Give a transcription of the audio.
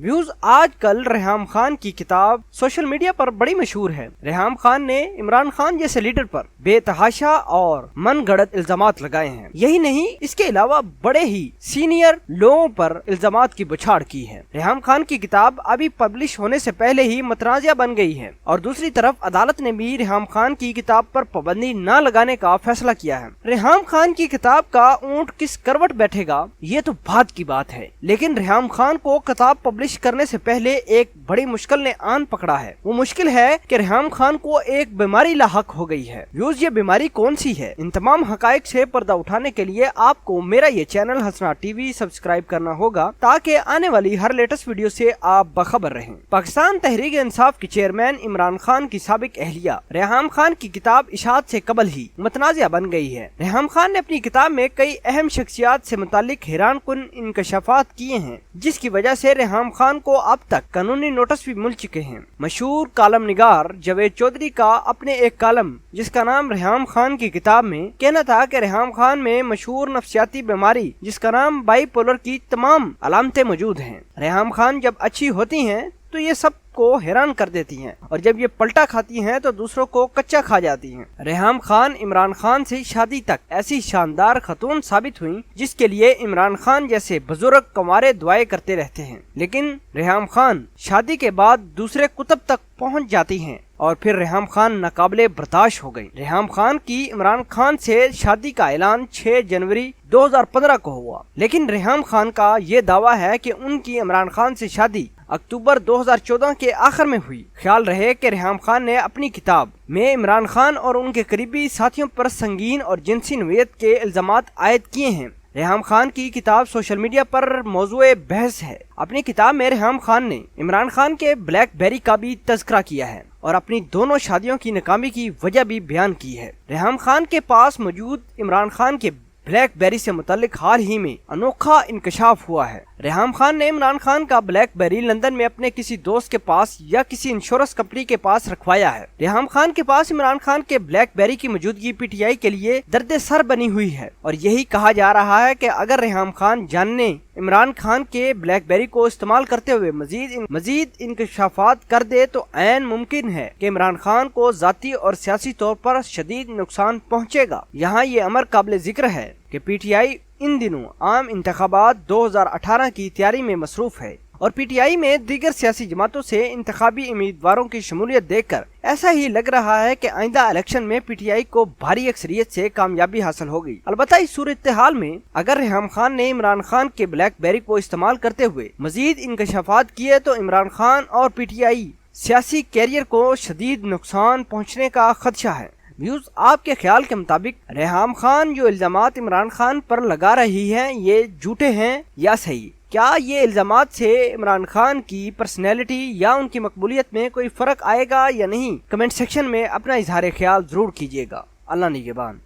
Views آج کل ریحام خان کی کتاب سوشل میڈیا پر بڑی مشہور ہے۔ ریحام خان نے عمران خان جیسے لیڈر پر بے تحاشا اور من گھڑت الزامات لگائے ہیں۔ یہی نہیں، اس کے علاوہ بڑے ہی سینئر لوگوں پر الزامات کی بچھاڑ کی ہے۔ ریحام خان کی کتاب ابھی پبلش ہونے سے پہلے ہی متنازع بن گئی ہے، اور دوسری طرف عدالت نے بھی ریحام خان کی کتاب پر پابندی نہ لگانے کا فیصلہ کیا ہے۔ ریحام خان کی کتاب کا اونٹ کس کروٹ بیٹھے گا، یہ تو بعد کی بات ہے، لیکن ریحام خان کو کتاب پبلش کرنے سے پہلے ایک بڑی مشکل نے آن پکڑا ہے۔ وہ مشکل ہے کہ ریحام خان کو ایک بیماری لاحق ہو گئی ہے۔ یہ بیماری کون سی ہے؟ ان تمام حقائق سے پردہ اٹھانے کے لیے آپ کو میرا یہ چینل ہنسنا ٹی وی سبسکرائب کرنا ہوگا، تاکہ آنے والی ہر لیٹسٹ ویڈیو سے آپ باخبر رہیں۔ پاکستان تحریک انصاف کے چیئرمین عمران خان کی سابق اہلیہ ریحام خان کی کتاب اشاعت سے قبل ہی متنازع بن گئی ہے۔ ریحام خان نے اپنی کتاب میں کئی اہم شخصیات سے متعلق حیران کن انکشافات کیے ہیں، جس کی وجہ سے ریحام خان کو اب تک قانونی نوٹس بھی مل چکے ہیں۔ مشہور کالم نگار جاوید چودھری کا اپنے ایک کالم جس کا نام ریحام خان کی کتاب میں کہنا تھا کہ ریحام خان میں مشہور نفسیاتی بیماری جس کا نام بائی پولر کی تمام علامتیں موجود ہیں۔ ریحام خان جب اچھی ہوتی ہیں تو یہ سب کو حیران کر دیتی ہیں، اور جب یہ پلٹا کھاتی ہیں تو دوسروں کو کچا کھا جاتی ہیں۔ ریحام خان عمران خان سے شادی تک ایسی شاندار خاتون ثابت ہوئی جس کے لیے عمران خان جیسے بزرگ کنوارے دعائیں کرتے رہتے ہیں، لیکن ریحام خان شادی کے بعد دوسرے قطب تک پہنچ جاتی ہیں، اور پھر ریحام خان ناقابل برداشت ہو گئی۔ ریحام خان کی عمران خان سے شادی کا اعلان 6 جنوری 2015 کو ہوا، لیکن ریحام خان کا یہ دعویٰ ہے کہ ان کی عمران خان سے شادی اکتوبر 2014 کے آخر میں ہوئی۔ خیال رہے کہ ریحام خان نے اپنی کتاب میں عمران خان اور ان کے قریبی ساتھیوں پر سنگین اور جنسی نوعیت کے الزامات عائد کیے ہیں۔ ریحام خان کی کتاب سوشل میڈیا پر موضوع بحث ہے۔ اپنی کتاب میں ریحام خان نے عمران خان کے بلیک بیری کا بھی تذکرہ کیا ہے، اور اپنی دونوں شادیوں کی ناکامی کی وجہ بھی بیان کی ہے۔ ریحام خان کے پاس موجود عمران خان کے بلیک بیری سے متعلق حال ہی میں انوکھا انکشاف ہوا ہے۔ ریحام خان نے عمران خان کا بلیک بیری لندن میں اپنے کسی دوست کے پاس یا کسی انشورنس کمپنی کے پاس رکھوایا ہے۔ ریحام خان کے پاس عمران خان کے بلیک بیری کی موجودگی پی ٹی آئی کے لیے درد سر بنی ہوئی ہے، اور یہی کہا جا رہا ہے کہ اگر ریحام خان جاننے عمران خان کے بلیک بیری کو استعمال کرتے ہوئے مزید انکشافات کر دے تو عین ممکن ہے کہ عمران خان کو ذاتی اور سیاسی طور پر شدید نقصان پہنچے گا۔ یہاں یہ امر قابل ذکر ہے کہ پی ٹی آئی ان دنوں عام انتخابات 2018 کی تیاری میں مصروف ہے، اور پی ٹی آئی میں دیگر سیاسی جماعتوں سے انتخابی امیدواروں کی شمولیت دیکھ کر ایسا ہی لگ رہا ہے کہ آئندہ الیکشن میں پی ٹی آئی کو بھاری اکثریت سے کامیابی حاصل ہوگی۔ البتہ اس صورتحال میں اگر ریحام خان نے عمران خان کے بلیک بیری کو استعمال کرتے ہوئے مزید انکشافات کیے تو عمران خان اور پی ٹی آئی سیاسی کیریئر کو شدید نقصان پہنچنے کا خدشہ ہے۔ ویوز، آپ کے خیال کے مطابق ریحام خان جو الزامات عمران خان پر لگا رہی ہیں یہ جھوٹے ہیں یا صحیح؟ کیا یہ الزامات سے عمران خان کی پرسنالٹی یا ان کی مقبولیت میں کوئی فرق آئے گا یا نہیں؟ کمنٹ سیکشن میں اپنا اظہار خیال ضرور کیجیے گا۔ اللہ نگہبان۔